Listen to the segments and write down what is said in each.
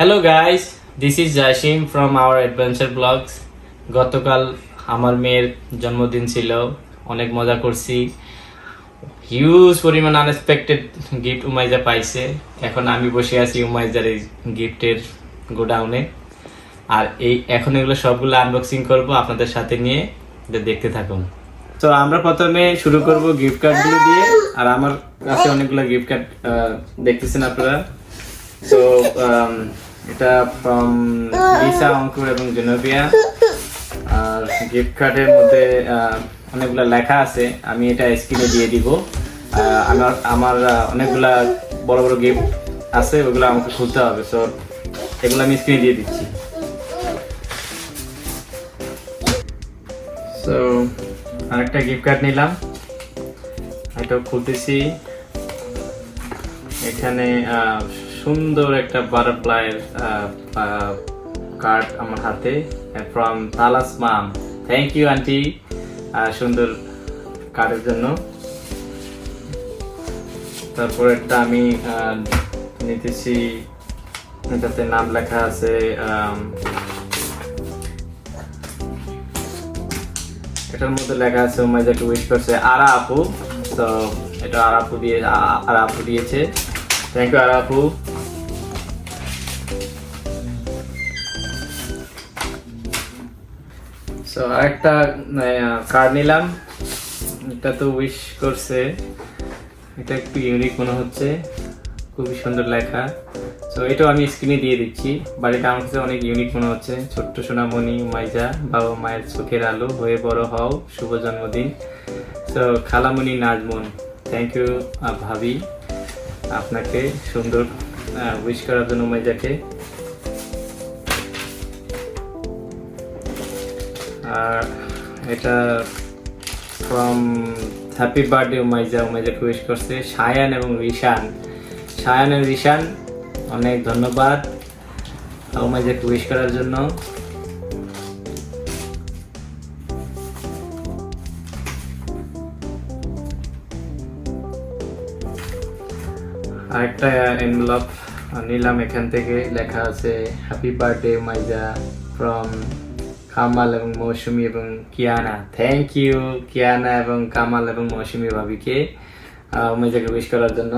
Hello guys, this is Jasim from our adventure blogs. গতকাল আমার মেয়ের জন্মদিন ছিল, অনেক মজা করছি। হিউজ পরিমাণ আনএক্সপেক্টেড গিফট উমাইজা পাইছে। এখন আমি বসে আছি উমাইজার এই গিফটের গোডাউনে, আর এখন এগুলো সবগুলো আনবক্সিং করব আপনাদের সাথে নিয়ে, দেখতে থাকুন। তো আমরা প্রথমে শুরু করব গিফট কার্ডগুলো দিয়ে। আর আমার কাছে অনেকগুলো গিফট কার্ড দেখতেছেন আপনারা। তো এটা ফ্রম লিসা, অঙ্কুর এবং জেনোভিয়া। আর গিফট কার্ডের মধ্যে অনেকগুলো লেখা আছে, আমি এটা স্ক্রিনে দিয়ে দিব। আমার অনেকগুলা বড় বড় গিফট আছে, ওগুলো আমাকে খুলতে হবে। সো এগুলো আমি স্ক্রিনে দিয়ে দিচ্ছি। সো আরেকটা গিফট কার্ড নিলাম, এটা খুলতেছি। এখানে সুন্দর একটা বাটারফ্লাইয়ের কার্ড আমার হাতে, from Talas mum. Thank you aunty সুন্দর কার্ডের জন্য। তারপর একটা আমি নিতেছি, এটাতে নাম লেখা আছে। এটার মধ্যে লেখা আছে উমাইজাকে উইশ করছে আরা আপু। তো এটা আরা আপু দিয়েছে। থ্যাংক ইউ আরা আপু। সো আরেকটা কার্ড নিলাম, এটা তো উইশ করছে। এটা একটু ইউনিক মনে হচ্ছে, খুবই সুন্দর লেখা। সো এটাও আমি স্ক্রিনে দিয়ে দিচ্ছি। বাড়িটা আমার কাছে অনেক ইউনিক মনে হচ্ছে। ছোট্ট সোনামণি উমাইজা, বাবা মায়ের চোখের আলো হয়ে বড় হও, শুভ জন্মদিন। সো খালামণি নাজমুন, থ্যাংক ইউ ভাবি আপনাকে সুন্দর উইশ করার জন্য উমাইজাকে। আর এটা ফ্রম হ্যাপি বার্থডে উমাইজাকে উইশ করছে সায়ান এবং রিশান। সায়ান এবং রিশান, অনেক ধন্যবাদ উমাইজাকে উইশ করার জন্য। আরেকটা এনভেলপ নিলাম, এখান থেকে লেখা আছে happy birthday Umaiza from Kamal এবং মৌসুমী এবং কিয়ানা। থ্যাংক ইউ কিয়ানা এবং কামাল এবং মৌসুমী ভাবিকে উমাইজাকে উইশ করার জন্য।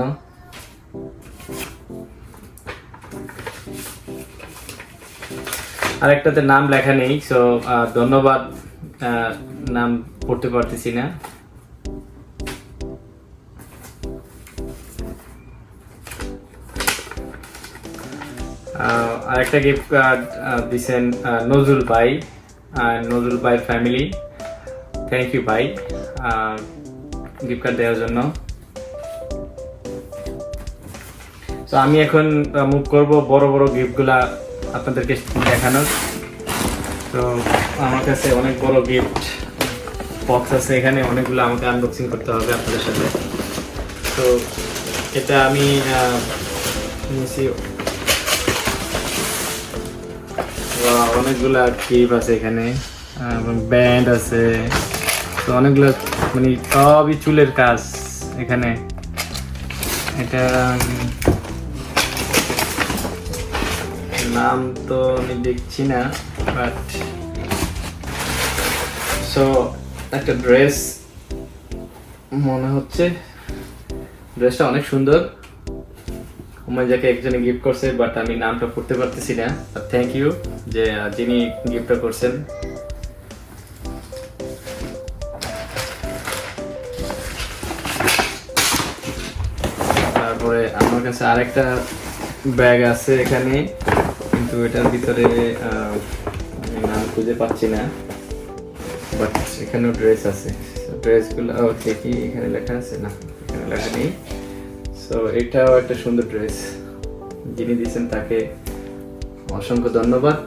আরেকটাতে নাম লেখা নেই, সো ধন্যবাদ, নাম পড়তে পারতেছি না। আরেকটা গিফট কার্ড দিচ্ছেন নজরুল ভাই ফ্যামিলি। থ্যাংক ইউ ভাই গিফট কার্ড দেওয়ার জন্য। তো আমি এখন মুভ করব বড় বড় গিফটগুলা আপনাদেরকে দেখানোর। তো আমার কাছে অনেক বড় গিফট বক্স আছে, এখানে অনেকগুলো আমাকে আনবক্সিং করতে হবে আপনাদের সাথে। তো এটা আমি নিয়েছি, অনেকগুলা ক্লিপ আছে এখানে এবং ব্যান্ড আছে। তো অনেকগুলো মানে সবই চুলের কাজ এখানে। এটা নাম তো আমি দেখছি না, বাট সো একটা ড্রেস মনে হচ্ছে। ড্রেসটা অনেক সুন্দর, উমাইজাকে একজনে গিফট করছে, বাট আমি নামটা পড়তে পারতেছি না। থ্যাংক ইউ যে যিনি গিফটটা করছেন। তারপরে আমার কাছে আরেকটা ব্যাগ আছে এখানে, কিন্তু এটার ভিতরে আমি নাম খুঁজে পাচ্ছি না, বাট এখানেও ড্রেস আছে। ড্রেসগুলো দেখি এখানে লেখা আছে, না এখানে লেখা নেই। তো এটাও একটা সুন্দর ড্রেস, যিনি দিয়েছেন তাকে অসংখ্য ধন্যবাদ।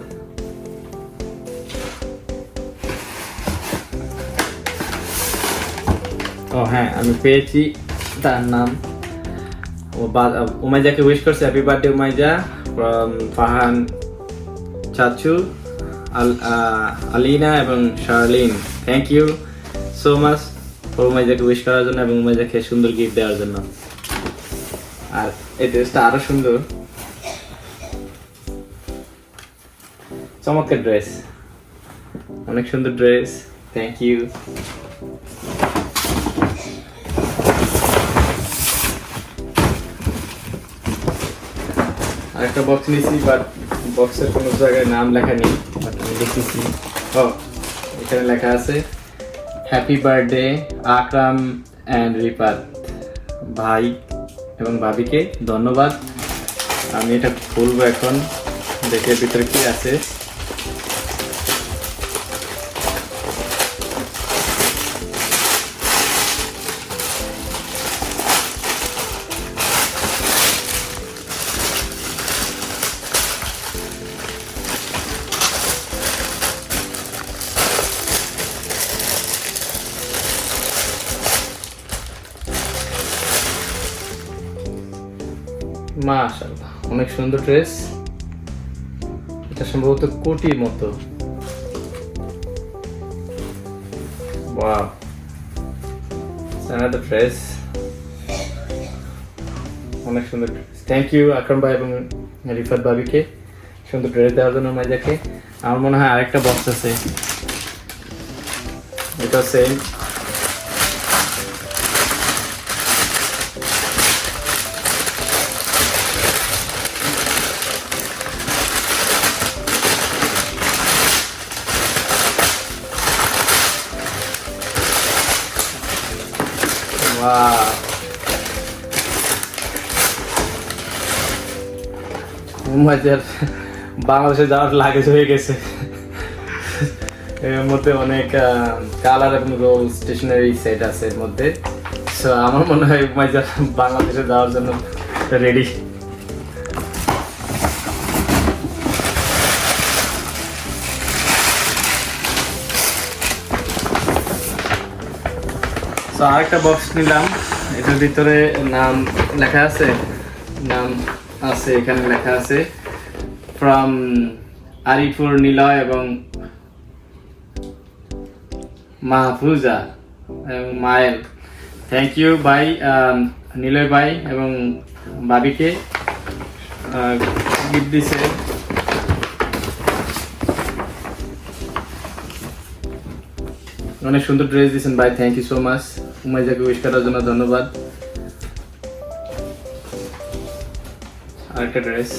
ও হ্যাঁ, আমি পেয়েছি তার নাম। উমাইজাকে উইশ করছে happy birthday Umaiza from Fahan চাচু, আলিনা এবং Sharlin. Thank you so much উমাইজাকে উইশ করার জন্য এবং উমাইজাকে সুন্দর গিফট দেওয়ার জন্য। আর এই ড্রেসটা আরো সুন্দর, চমৎকার ড্রেস, অনেক সুন্দর ড্রেস, থ্যাংক ইউ। আরেকটা বক্স নিয়েছি, বাট বক্সের কোনো জায়গায় নাম লেখা নেই, বাট আমি দেখতেছি। ও, এখানে লেখা আছে happy birthday Akram and Rifat, ভাই এবং ভাবিকে ধন্যবাদ। আমি এটা খুলবো এখন, দেখে ভিতরে কি আছে। মাশাআল্লাহ, অনেক সুন্দর ড্রেস। এটা সম্ভবত কোটির মতো। ওয়াও, another ড্রেস, অনেক সুন্দর ড্রেস। থ্যাংক ইউ আকরাম ভাই এবং রিফাত ভাবিকে সুন্দর ড্রেস দেওয়ার জন্য মাইজাকে। আমার মনে হয় আরেকটা বক্স আছে, এটা সেম। বাংলাদেশে যাওয়ার লাগেজ হয়ে গেছে, এর মধ্যে অনেক কালার এবং রোল স্টেশনারি সেট আছে এর মধ্যে। সো আমার মনে হয় উমাইজার বাংলাদেশে যাওয়ার জন্য রেডি। সো আরেকটা বক্স নিলাম, এটার ভিতরে নাম লেখা আছে, নাম আছে এখানে লেখা আছে ফ্রম আরিফুর নিলয় এবং মাহফুজা এবং মায়েল। থ্যাংক ইউ ভাই, নিলয় ভাই এবং ভাবিকে গিফট দিছে। অনেক সুন্দর ড্রেস দিয়েছেন ভাই, থ্যাংক ইউ সো মাচ। উমাইজাকে উইশ করার জন্য ধন্যবাদ। আরেকটা ড্রেস,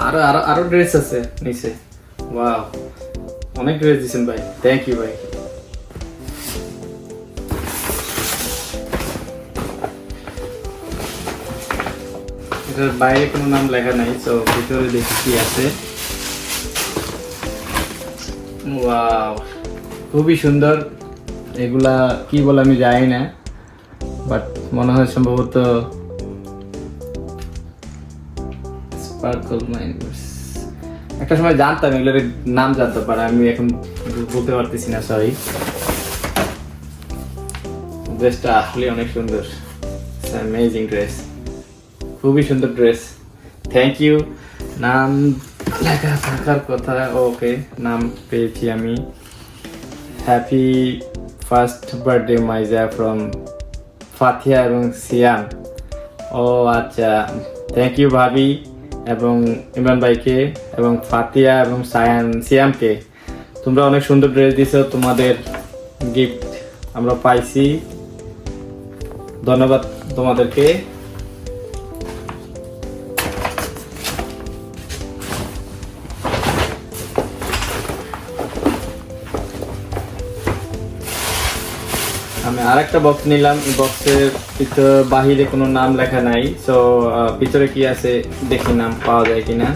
আরো আরো আরো ড্রেস আছে নিচে। ওয়াও, অনেক ড্রেস দিয়েছেন ভাই, থ্যাংক ইউ ভাই। এটার বাইরে কোনো নাম লেখা নাই, তো ভিতরে দেখি কি আছে। ওয়াও, খুবই সুন্দর। এগুলা কি বলে আমি জানি না, বাট মনে হয় সম্ভবত স্পার্কল মাইনার্স। একটা সময় জানতাম এগুলোর নাম জানতে পারে, আমি এখন বলতে পারতেছি না, সরি। ড্রেসটা আসলে অনেক সুন্দর, অ্যামেজিং ড্রেস, খুবই সুন্দর ড্রেস, থ্যাংক ইউ। নাম লেখা থাকার কথা, ওকে, নাম পেয়েছি আমি। Happy first birthday Maiza from Fatiya এবং সিয়াম। ও আচ্ছা, থ্যাংক ইউ ভাবি এবং ইমরান ভাইকে এবং ফাতিয়া এবং সিয়ামকে। তোমরা অনেক সুন্দর ড্রেস দিছো, তোমাদের গিফট আমরা পাইছি, ধন্যবাদ তোমাদেরকে। আমি আরেকটা বক্স নিলাম, বক্সের ভিতর বাহিরে কোনো নাম লেখা নাই, সো ভিতরে কি আছে দেখি নাম পাওয়া যায় কিনা।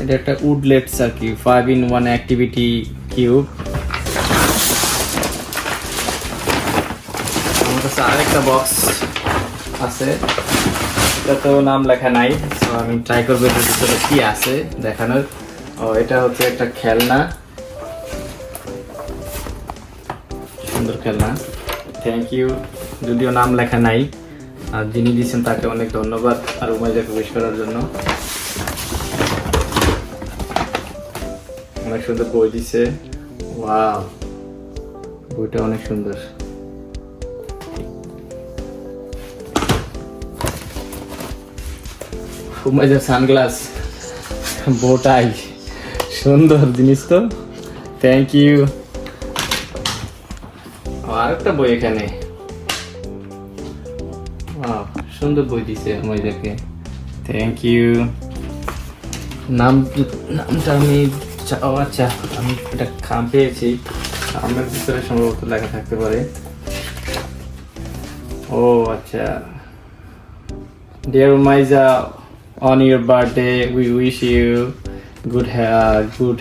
এটা একটা উডলেটস আর কি, 5-in-1 অ্যাক্টিভিটি কিউব। আমার কাছে আরেকটা বক্স আছে, এটাতেও নাম লেখা নাই, তো আমি ট্রাই করবো এটার ভিতরে কি আছে দেখানোর। ও, এটা হচ্ছে একটা খেলনা, সুন্দর খেলনা, থ্যাংক ইউ। যদিও নাম লেখা নাই, আর যিনি দিয়েছেন তাকে অনেক ধন্যবাদ, আর উমাইজাকে উইশ করার জন্য। অনেক সুন্দর বই দিছে, ওয়াও, বইটা অনেক সুন্দর। উমাইজার সানগ্লাস, বোটাই, সুন্দর জিনিস তো, থ্যাংক ইউ। আর একটা বই এখানে, সুন্দর বই দিছে উমাইজাকে, থ্যাংক ইউ। নামটা আমি, আচ্ছা আমি এটা খাম পেয়েছি, খামের ভিতরে সম্ভবত লেখা থাকতে পারে। ও আচ্ছা, dear Umaiza, on your birthday we wish you good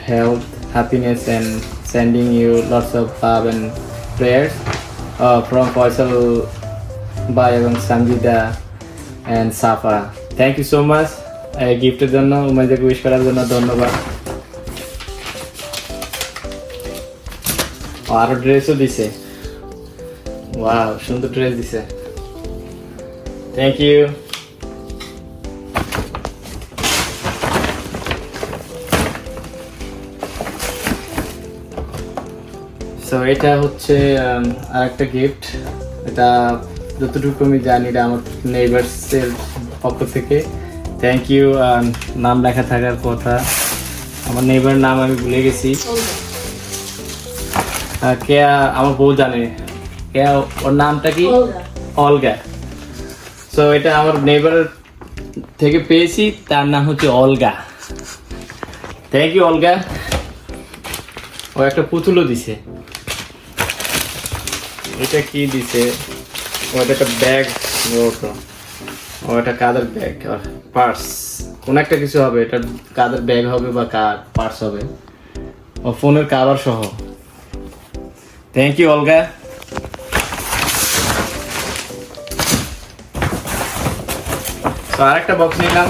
health, happiness, and sending you lots of love and prayers from Faisal Bhai এবং Sanjida and Safa. Thank you so much. এই গিফটের জন্য, উমাইজাকে উইশ করার জন্য ধন্যবাদ। আরো ড্রেসও দিছে, ওয়াও সুন্দর ড্রেস দিছে, থ্যাংক ইউ। সো এটা হচ্ছে আরেকটা গিফট, এটা যতটুকু আমি জানি এটা আমার নেইবার্সের পক্ষ থেকে, থ্যাংক ইউ। নাম লেখা থাকার কথা, আমার নেইবার নাম আমি ভুলে গেছি, কে আমার বউ জানে, কে ওর নামটা কি, অলগা। সো এটা আমার নেইবার থেকে পেয়েছি, তার নাম হচ্ছে অলগা, থ্যাংক ইউ অলগা। ও একটা পুতুলও দিছে, এটা কি দিছে, ওটা একটা ব্যাগ, ও একটা কাদের ব্যাগ, পার্স, কোন একটা কিছু হবে, এটা কাদের ব্যাগ হবে বা পার্স হবে, ও ফোনের কাভার সহ, থ্যাংক ইউ অলগা। তো আরেকটা বক্স নিলাম,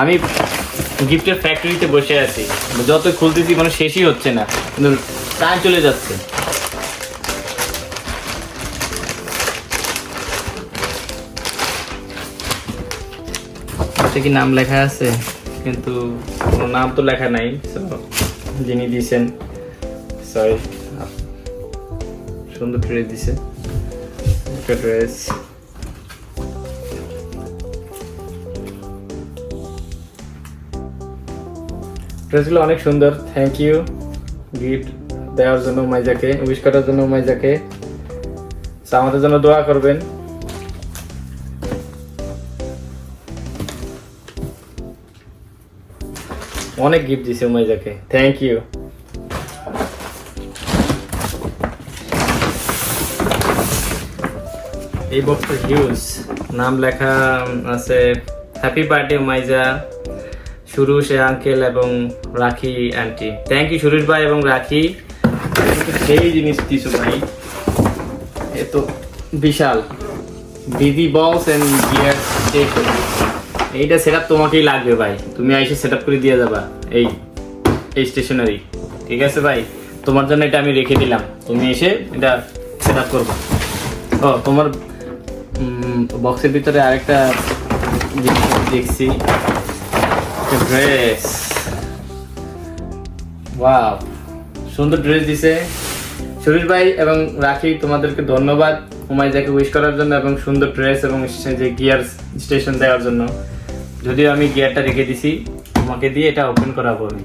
আমি গিফটের ফ্যাক্টরিতে বসে আছি, যত খুলতেছি মানে শেষই হচ্ছে না, কিন্তু টাইম চলে যাচ্ছে। কি নাম লেখা আছে, কিন্তু কোনো নাম তো লেখা নাই, যিনি দিয়েছেন, সরি, সুন্দর ড্রেস দিছে, একটা ড্রেস, ড্রেসগুলো অনেক সুন্দর, থ্যাংক ইউ গিফট দেওয়ার জন্য উমাইজাকে, উইশ করার জন্য উমাইজাকে, আমাদের জন্য দোয়া করবেন। অনেক গিফট দিছে উমাইজাকে, থ্যাংক ইউ। এই বক্সটা হিউজ, নাম লেখা আছে, হ্যাপি বার্থডে উমাইজা, সুরুষ আঙ্কেল এবং রাখি আন্টি, থ্যাংক ইউ সুরুষ ভাই এবং রাখি, সেই জিনিস দিছো ভাই, এ তো বিশাল, BD box and gear station, এইটা সেটআপ তোমাকেই লাগবে ভাই, তুমি এসে সেটআপ করে দিয়ে যাবা এই স্টেশনারি, ঠিক আছে ভাই, তোমার জন্য এটা আমি রেখে দিলাম, তুমি এসে এটা সেটআপ করবা। ও তোমার বক্সের ভিতরে আরেকটা জিনিস দেখছি, ড্রেস, ওয়াও সুন্দর ড্রেস দিছে সুরীশ ভাই এবং রাখি, তোমাদেরকে ধন্যবাদ উমাইজাকে উইশ করার জন্য এবং সুন্দর ড্রেস এবং যে গিয়ার স্টেশন দেওয়ার জন্য। যদিও আমি গিয়ারটা রেখে দিছি, তোমাকে দিয়ে এটা ওপেন করাবো আমি।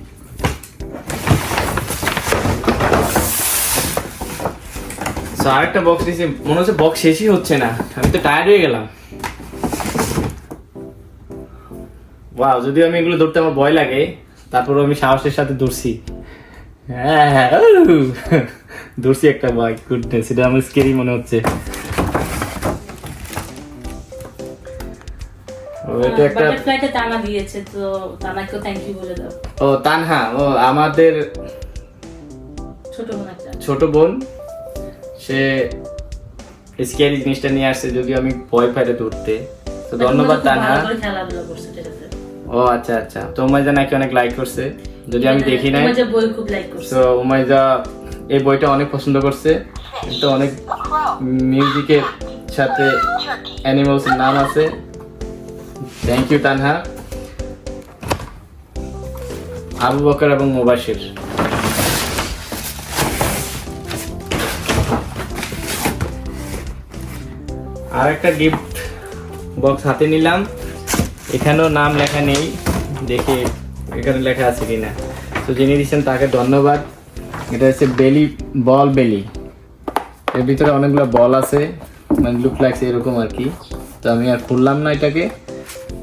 আরেকটা বক্স দিয়েছি, মনে হচ্ছে বক্স শেষই হচ্ছে না, আমি তো টায়ার্ড হয়ে গেলাম। ওয়াও, যদিও আমি এগুলো ধরতে আমার ভয় লাগে, তারপর আমি সাহসের সাথে ধরছি, হ্যাঁ ধরছি একটা, ভয় গুডনেস, এটা আমার স্কেরি মনে হচ্ছে। এটা একটা বাটারফ্লাইটা তানা দিয়েছে, তো তানাকেও থ্যাংক ইউ বলে দাও। ও তানহা, ও আমাদের ছোট বোন, সে স্কেরি জিনিসটা নিয়ে আসছে, যদিও আমি ভয় পাইলে ধরতে, তো ধন্যবাদ তানহা। ও আচ্ছা আচ্ছা, তো উমাইজা নাকি অনেক লাইক করছে, যদি আমি দেখি নাই, বই খুব লাইক করছে, তো উমাইজা এই বইটা অনেক পছন্দ করছে, কিন্তু অনেক মিউজিকের সাথে অ্যানিমালস এর নাম আছে, থ্যাংক ইউ তানহা। আবু বকর এবং মুবাশির, আর একটা গিফট বক্স হাতে নিলাম, এখানেও নাম লেখা নেই, দেখে এখানে লেখা আছে কিনা। তো যিনি দিচ্ছেন তাকে ধন্যবাদ। এটা হচ্ছে বেলি বল বেলি, এর ভিতরে অনেকগুলো বল আছে, মানে লুক লাগছে এরকম আর কি। তো আমি আর খুললাম না, এটাকে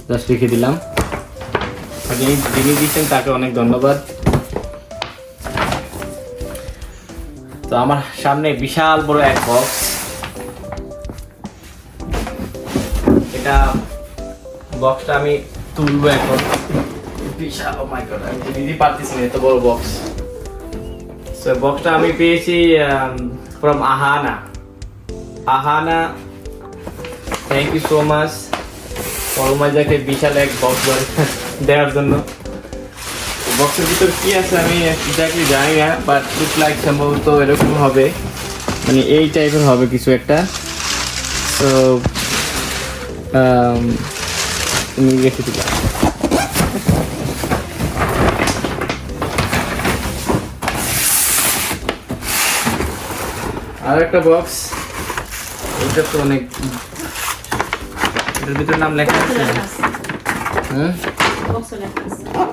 জাস্ট রেখে দিলাম। যিনি দিচ্ছেন তাকে অনেক ধন্যবাদ। তো আমার সামনে বিশাল বড় এক বক্স, এটা বক্সটা আমি তুলবো এখন। বিশাল, ও মাই গড, আমি নিজেই পারতেছি না, এত বড় বক্স। সো বক্সটা আমি পেয়েছি from Ahana. Ahana, thank you so much ফরমাইজাকে বিশাল এক বক্স দেওয়ার জন্য। বক্সের ভিতর কি আছে আমি এক্স্যাক্টলি জানি না, বাট লুক লাইক সম্ভবত এরকম হবে, মানে এই টাইপের হবে কিছু একটা। তো তুমি রেখে দিলাম। আর একটা বক্স, এটা তো অনেক, এটার ভিতরে নাম লেখা আছে। হ্যাঁ,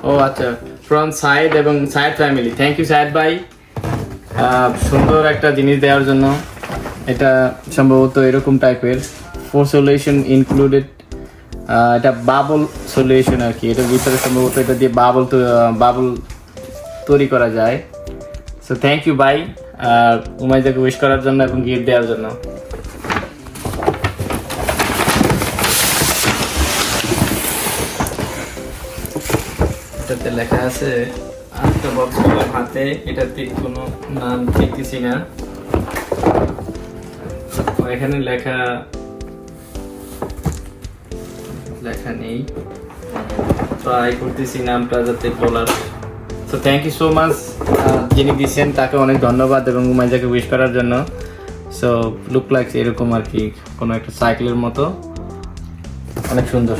ও আচ্ছা, ফ্রম সাইদ এবং Saeed family. Thank you Saeed ভাই, সুন্দর একটা জিনিস দেওয়ার জন্য। এটা সম্ভবত এরকম টাইপের, 4 সলিউশন ইনক্লুডেড। এটা বাবল সলিউশন আর কি, এটার ভিতরে সম্ভবত এটা দিয়ে বাবল তৈরি করা যায়। সো থ্যাংক ইউ ভাই, উমাইজাকে উইশ করার জন্য এবং গিফট দেওয়ার জন্য। এটাতে লেখা আছে, আরেকটা বক্স আমার হাতে, এটাতে কোনো নাম দেখতেছি না, এখানে লেখা নেই, ট্রাই করতেছি নামটা যাতে বলার। So thank you so much, যিনি দিচ্ছেন তাকে অনেক ধন্যবাদ এবং উমাইজাকে উইশ করার জন্য। সো লুক লাইক এরকম আর কি, কোনো একটা সাইকেলের মতো, অনেক সুন্দর।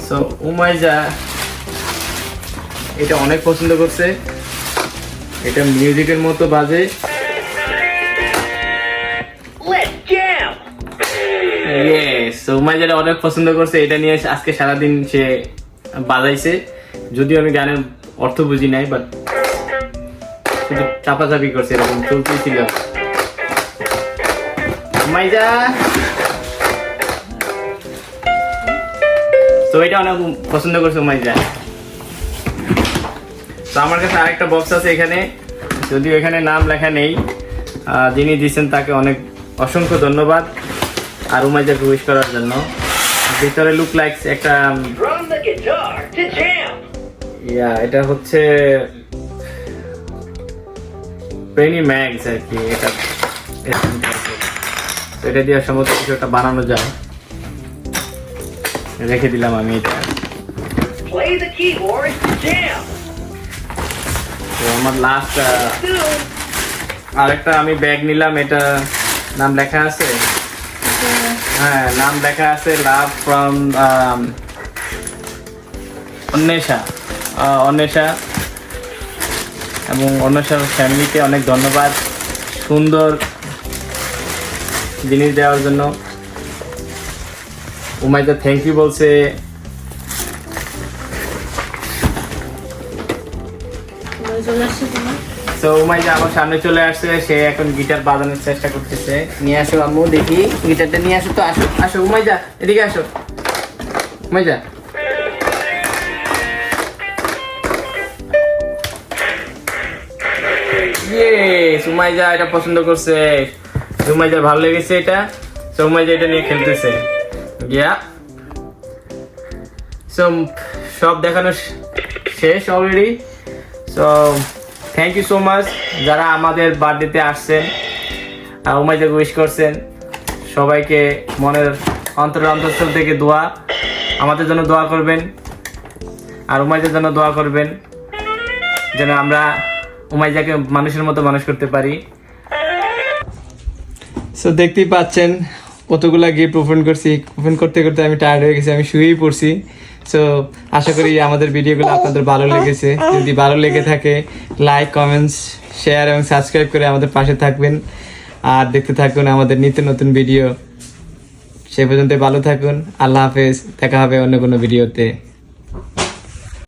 সো উমাইজা এটা অনেক পছন্দ করছে, এটা মিউজিকের মতো বাজে। উমাইজা অনেক পছন্দ করছে, এটা নিয়ে আজকে সারাদিন সে বাজাইছে, যদিও আমি গানের অর্থ বুঝি নাই, বাট শুধু চাপাচাপি করছে, এরকম চলতেই ছিল। উমাইজা তো এটা অনেক পছন্দ করছে উমাইজা। তো আমার কাছে আরেকটা বক্স আছে এখানে, যদিও এখানে নাম লেখা নেই, যিনি দিচ্ছেন তাকে অনেক অসংখ্য ধন্যবাদ আর উমাইজাকে উইশ করার জন্য। ভিতরে লুক লাইক একটা, এটা হচ্ছে পেনি ম্যাগস আর কি, এটা দিয়ে সম্ভবত কিছু একটা বানানো যায়, রেখে দিলাম আমি এটা। আমার লাস্ট আরেকটা আমি ব্যাগ নিলাম, এটা নাম লেখা আছে, হ্যাঁ নাম লেখা আছে, লাভ ফ্রম অন্বেষা এবং অন্বেষার ফ্যামিলিকে অনেক ধন্যবাদ সুন্দর জিনিস দেওয়ার জন্য। উমাইজা থ্যাংক ইউ বলছে। তো উমাইজা আমার সামনে চলে আসছে, সে এখন গিটার বাজানোর চেষ্টা করতেছে। নিয়ে আসো আম্মু, দেখি গিটারটা নিয়ে আসো। তো আসো আসো উমাইজা, এদিকে আসো উমাইজা। উমাইজা এটা পছন্দ করছে, উমাইজার ভালো লেগেছে এটা, তো উমাইজা এটা নিয়ে খেলতেছে। সব দেখানো শেষ already. So thank you so much যারা আমাদের বার্থডেতে আসছেন, উমাইজাকে উইশ করছেন, সবাইকে মনের অন্তরস্থল থেকে দোয়া, আমাদের জন্য দোয়া করবেন আর উমাইজার জন্য দোয়া করবেন, যেন আমরা উমাইজাকে মানুষের মতো মানুষ করতে পারি। সো দেখতেই পাচ্ছেন কতগুলা গিফট ওপেন করছি, ওপেন করতে করতে আমি টায়ার্ড হয়ে গেছি, আমি শুয়েই পড়ছি। সো আশা করি আমাদের ভিডিওগুলো আপনাদের ভালো লেগেছে। যদি ভালো লেগে থাকে লাইক, কমেন্টস, শেয়ার এবং সাবস্ক্রাইব করে আমাদের পাশে থাকবেন আর দেখতে থাকুন আমাদের নিত্য নতুন ভিডিও। সে পর্যন্ত ভালো থাকুন। আল্লাহ হাফেজ। দেখা হবে অন্য কোনো ভিডিওতে।